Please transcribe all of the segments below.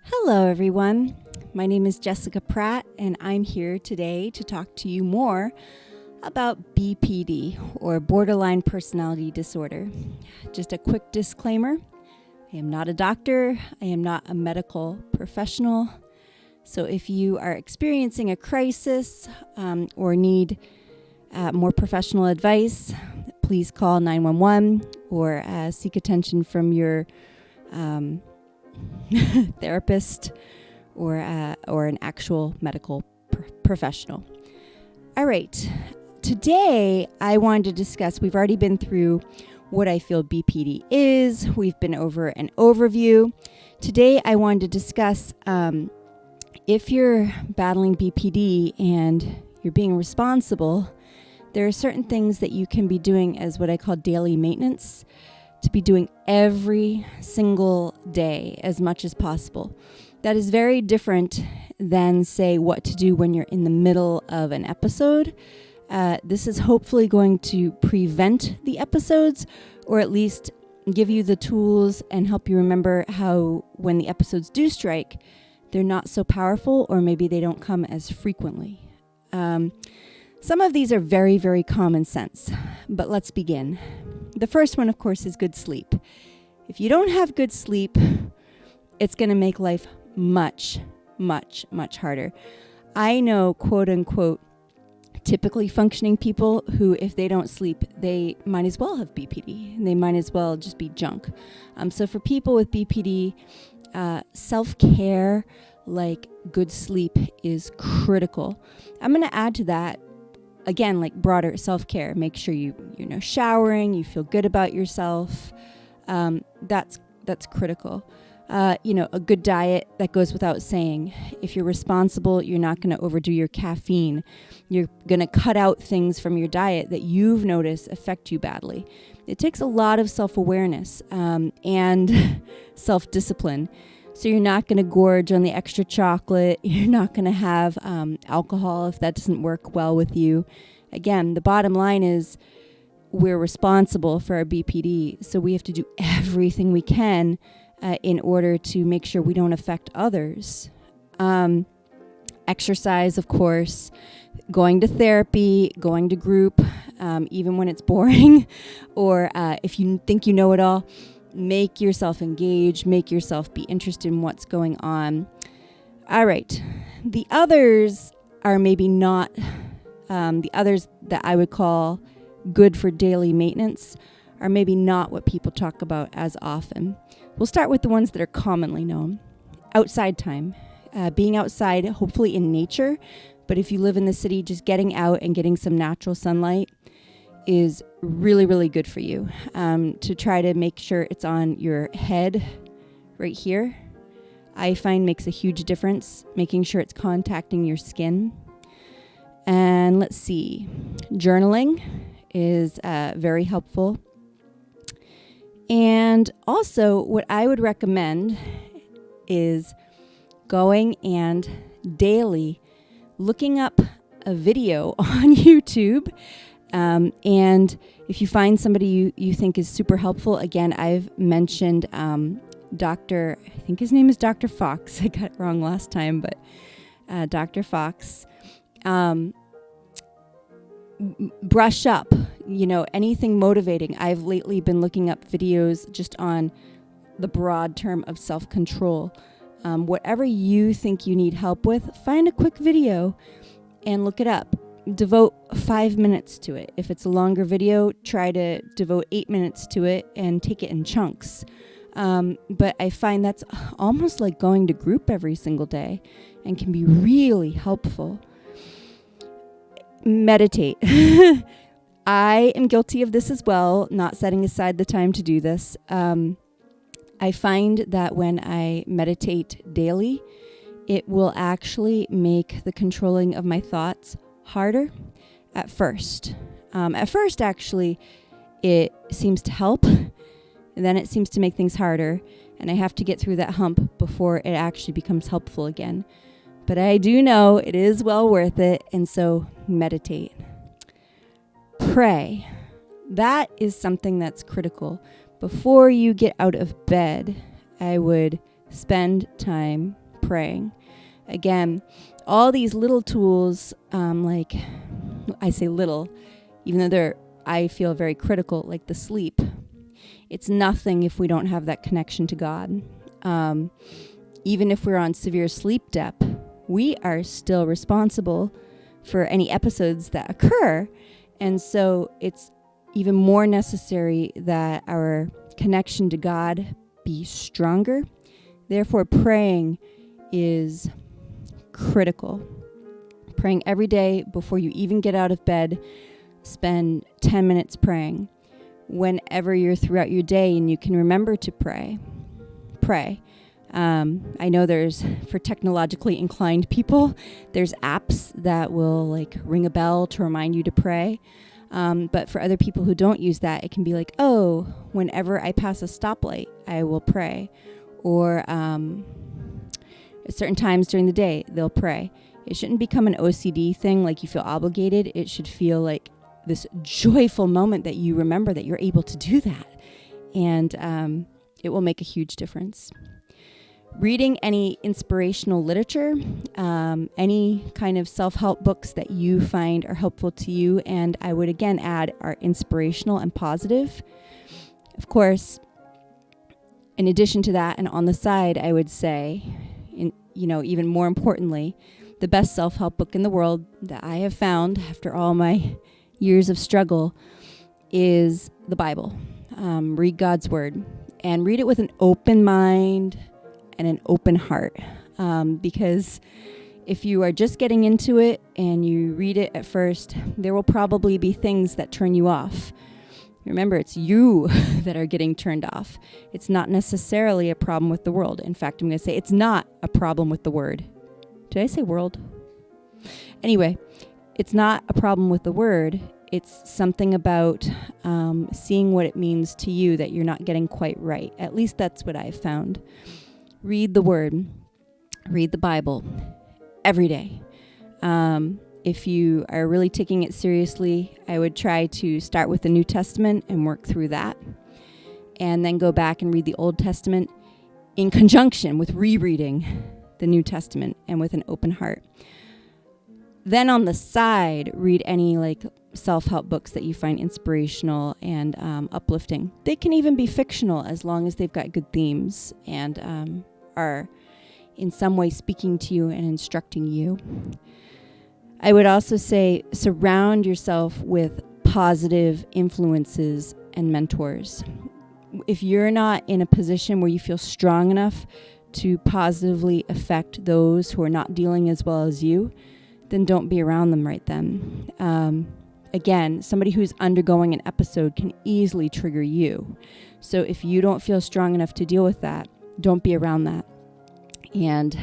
Hello, everyone. My name is Jessica Pratt, and I'm here today to talk to you more about BPD, or borderline personality disorder. Just a quick disclaimer. I am not a doctor. I am not a medical professional. So if you are experiencing a crisis or need more professional advice, please call 911 or seek attention from your therapist or an actual medical professional. All right. Today, I wanted to discuss, we've already been through what I feel BPD is. We've been over an overview. Today, I wanted to discuss if you're battling BPD and you're being responsible, there are certain things that you can be doing as what I call daily maintenance, to be doing every single day as much as possible. That is very different than, say, what to do when you're in the middle of an episode. This is hopefully going to prevent the episodes, or at least give you the tools and help you remember how when the episodes do strike, they're not so powerful, or maybe they don't come as frequently. Some of these are very, very common sense, but let's begin. The first one, of course, is good sleep. If you don't have good sleep, it's going to make life much, much, much harder. I know, quote unquote, typically functioning people who, if they don't sleep, they might as well have BPD. And they might as well just be junk. So for people with BPD, self-care, like good sleep, is critical. I'm going to add to that, again, like broader self-care. Make sure you're showering, you feel good about yourself. That's critical. A good diet, that goes without saying. If you're responsible, you're not going to overdo your caffeine. You're going to cut out things from your diet that you've noticed affect you badly. It takes a lot of self-awareness and self-discipline. So you're not going to gorge on the extra chocolate. You're not going to have alcohol if that doesn't work well with you. Again, the bottom line is we're responsible for our BPD, so we have to do everything we can in order to make sure we don't affect others. Exercise, of course, going to therapy, going to group, even when it's boring, or if you think you know it all, make yourself engage, make yourself be interested in what's going on. All right. The others are maybe not, the others that I would call good for daily maintenance are maybe not what people talk about as often. We'll start with the ones that are commonly known. Outside time, being outside, hopefully in nature, but if you live in the city, just getting out and getting some natural sunlight is really, really good for you. To try to make sure it's on your head right here, I find makes a huge difference, making sure it's contacting your skin. And let's see, journaling is very helpful. And also what I would recommend is going and daily looking up a video on YouTube. And if you find somebody you think is super helpful, again, I've mentioned I think his name is Dr. Fox. I got it wrong last time, but Dr. Fox. Brush up, anything motivating. I've lately been looking up videos just on the broad term of self-control. Whatever you think you need help with, find a quick video and look it up. Devote 5 minutes to it. If it's a longer video, try to devote 8 minutes to it and take it in chunks. But I find that's almost like going to group every single day and can be really helpful. Meditate. I am guilty of this as well, not setting aside the time to do this. I find that when I meditate daily, it will actually make the controlling of my thoughts harder at first. Actually, it seems to help, and then it seems to make things harder, and I have to get through that hump before it actually becomes helpful again. But I do know it is well worth it, and so meditate. Pray. That is something that's critical. Before you get out of bed, I would spend time praying. Again, all these little tools, like I say little, even though I feel very critical, like the sleep. It's nothing if we don't have that connection to God. Even if we're on severe sleep debt, we are still responsible for any episodes that occur. And so it's even more necessary that our connection to God be stronger. Therefore, praying is critical. Praying every day before you even get out of bed. Spend 10 minutes praying. Whenever you're throughout your day and you can remember to pray, pray. I know for technologically inclined people, there's apps that will like ring a bell to remind you to pray. But for other people who don't use that, it can be like, oh, whenever I pass a stoplight, I will pray. Or at certain times during the day, they'll pray. It shouldn't become an OCD thing, like you feel obligated. It should feel like this joyful moment that you remember that you're able to do that. And it will make a huge difference. Reading any inspirational literature, any kind of self-help books that you find are helpful to you, and I would again add are inspirational and positive. Of course, in addition to that, and on the side, I would say, even more importantly, the best self-help book in the world that I have found after all my years of struggle is the Bible. Read God's Word, and read it with an open mind and an open heart, because if you are just getting into it and you read it at first, there will probably be things that turn you off. Remember, it's you that are getting turned off. It's not necessarily a problem with the world. In fact, I'm going to say it's not a problem with the word. Did I say world? Anyway, it's not a problem with the word. It's something about seeing what it means to you that you're not getting quite right. At least that's what I've found. Read the Word, read the Bible every day. If you are really taking it seriously, I would try to start with the New Testament and work through that, and then go back and read the Old Testament in conjunction with rereading the New Testament and with an open heart. Then on the side, read any self-help books that you find inspirational and uplifting. They can even be fictional as long as they've got good themes and are in some way speaking to you and instructing you. I would also say surround yourself with positive influences and mentors. If you're not in a position where you feel strong enough to positively affect those who are not dealing as well as you, then don't be around them right then. Again, somebody who's undergoing an episode can easily trigger you. So if you don't feel strong enough to deal with that, don't be around that. And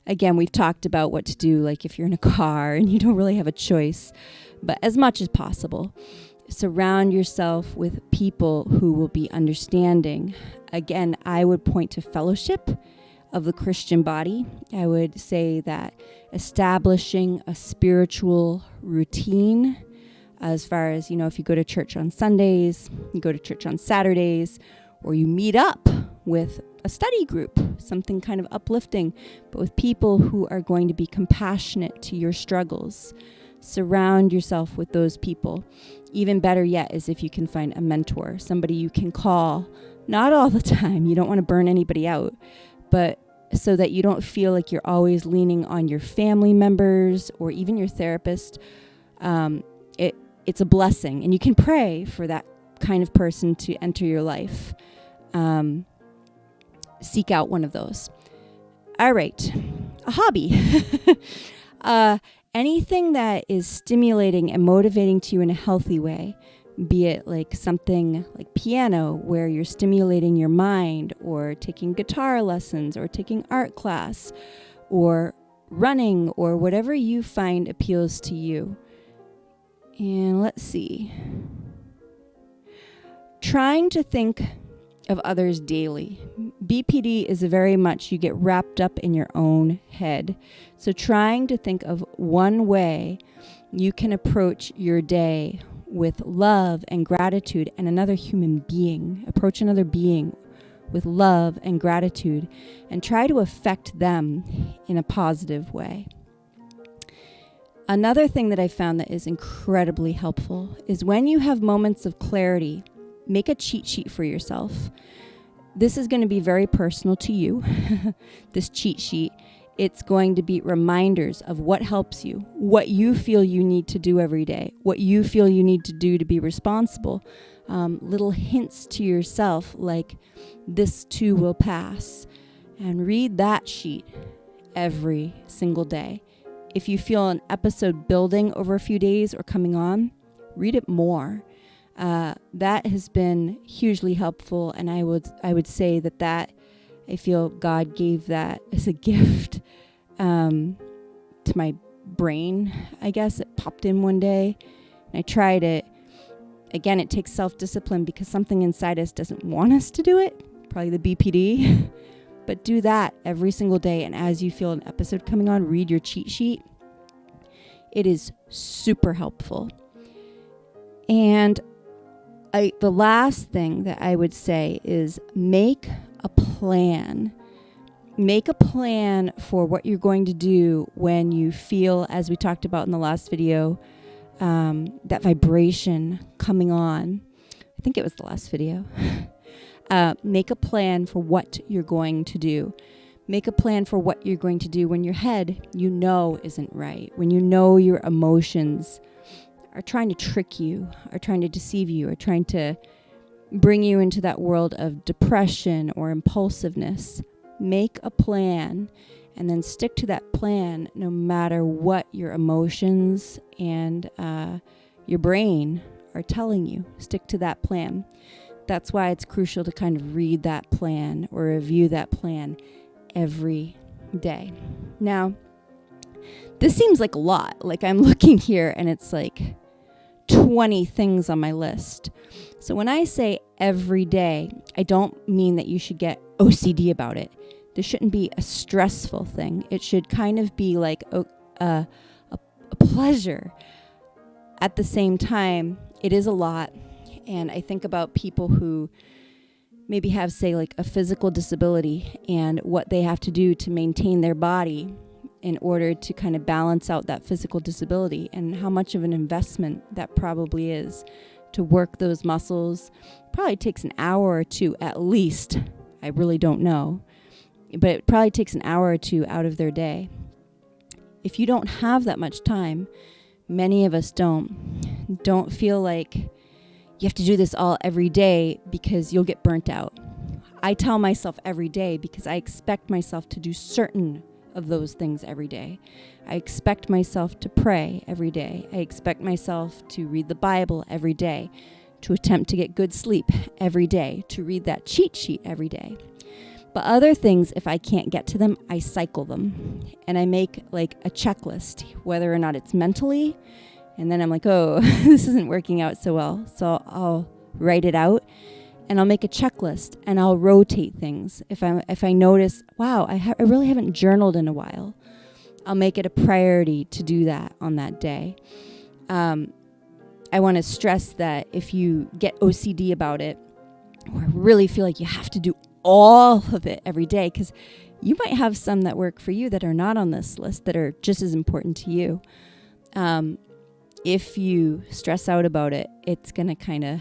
again, we've talked about what to do, like if you're in a car and you don't really have a choice, but as much as possible, surround yourself with people who will be understanding. Again, I would point to fellowship of the Christian body. I would say that establishing a spiritual routine, as far as, if you go to church on Sundays, you go to church on Saturdays, or you meet up with a study group, something kind of uplifting, but with people who are going to be compassionate to your struggles. Surround yourself with those people. Even better yet is if you can find a mentor, somebody you can call, not all the time. You don't want to burn anybody out, but so that you don't feel like you're always leaning on your family members or even your therapist. It's a blessing, and you can pray for that kind of person to enter your life. Seek out one of those. All right, a hobby. Anything that is stimulating and motivating to you in a healthy way, be it like something like piano where you're stimulating your mind, or taking guitar lessons, or taking art class, or running, or whatever you find appeals to you. And let's see. Trying to think of others daily. BPD is very much you get wrapped up in your own head. So trying to think of one way you can approach your day with love and gratitude and another human being. Approach another being with love and gratitude, and try to affect them in a positive way. Another thing that I found that is incredibly helpful is when you have moments of clarity, make a cheat sheet for yourself. This is going to be very personal to you, this cheat sheet. It's going to be reminders of what helps you, what you feel you need to do every day, what you feel you need to do to be responsible. Little hints to yourself like, this too will pass. And read that sheet every single day. If you feel an episode building over a few days or coming on, read it more. That has been hugely helpful, and I would say that I feel God gave that as a gift to my brain. I guess it popped in one day, and I tried it. Again, it takes self-discipline because something inside us doesn't want us to do it, probably the BPD. But do that every single day, and as you feel an episode coming on, read your cheat sheet. It is super helpful. And the last thing that I would say is make a plan. Make a plan for what you're going to do when you feel, as we talked about in the last video, that vibration coming on. I think it was the last video. Make a plan for what you're going to do. Make a plan for what you're going to do when your head, isn't right. When your emotions are trying to trick you, are trying to deceive you, are trying to bring you into that world of depression or impulsiveness. Make a plan and then stick to that plan no matter what your emotions and your brain are telling you. Stick to that plan. That's why it's crucial to kind of read that plan or review that plan every day. Now, this seems like a lot. Like I'm looking here and it's like 20 things on my list. So when I say every day, I don't mean that you should get OCD about it. This shouldn't be a stressful thing. It should kind of be like a pleasure. At the same time, it is a lot. And I think about people who maybe have, say, like a physical disability and what they have to do to maintain their body in order to kind of balance out that physical disability, and how much of an investment that probably is to work those muscles. Probably takes an hour or two at least. I really don't know. But it probably takes an hour or two out of their day. If you don't have that much time, many of us don't feel like you have to do this all every day because you'll get burnt out. I tell myself every day because I expect myself to do certain of those things every day. I expect myself to pray every day. I expect myself to read the Bible every day, to attempt to get good sleep every day, to read that cheat sheet every day. But other things, if I can't get to them, I cycle them. And I make like a checklist, whether or not it's mentally. And then I'm like, oh, this isn't working out so well. So I'll write it out and I'll make a checklist and I'll rotate things. If I notice, wow, I really haven't journaled in a while, I'll make it a priority to do that on that day. I want to stress that if you get OCD about it, or really feel like you have to do all of it every day, because you might have some that work for you that are not on this list that are just as important to you. If you stress out about it, it's going to kind of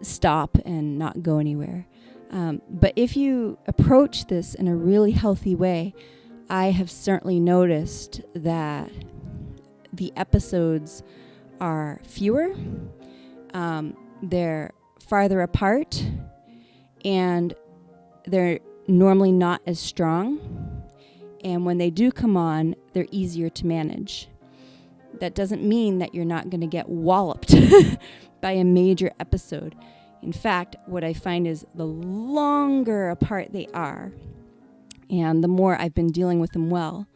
stop and not go anywhere. But if you approach this in a really healthy way, I have certainly noticed that the episodes are fewer, they're farther apart, and they're normally not as strong. And when they do come on, they're easier to manage. That doesn't mean that you're not going to get walloped by a major episode. In fact, what I find is the longer apart they are, and the more I've been dealing with them well,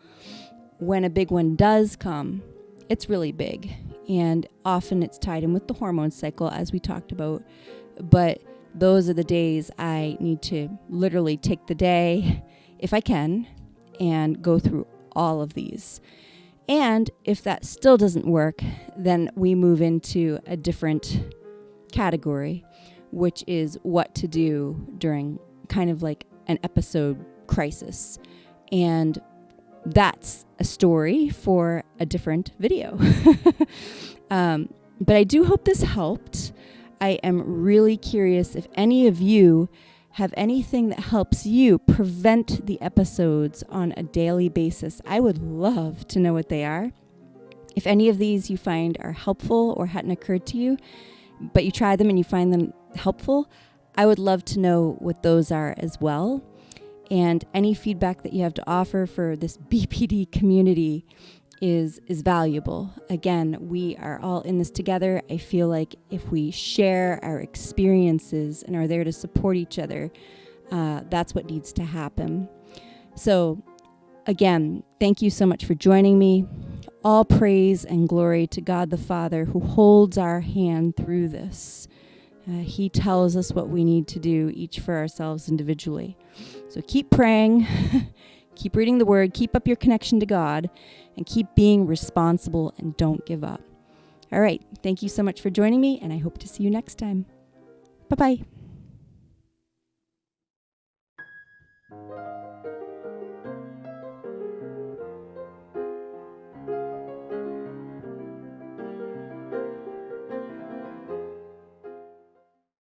when a big one does come, it's really big. And often it's tied in with the hormone cycle, as we talked about. But those are the days I need to literally take the day, if I can, and go through all of these. And if that still doesn't work, then we move into a different category, which is what to do during kind of like an episode crisis. And that's a story for a different video. But I do hope this helped. I am really curious if any of you have anything that helps you prevent the episodes on a daily basis. I would love to know what they are. If any of these you find are helpful or hadn't occurred to you, but you try them and you find them helpful, I would love to know what those are as well. And any feedback that you have to offer for this BPD community is valuable. Again, we are all in this together. I feel like if we share our experiences and are there to support each other, that's what needs to happen. So again, thank you so much for joining me. All praise and glory to God the Father, who holds our hand through this. He tells us what we need to do, each for ourselves individually. So keep praying, keep reading the Word, keep up your connection to God, and keep being responsible and don't give up. All right. Thank you so much for joining me, and I hope to see you next time. Bye-bye.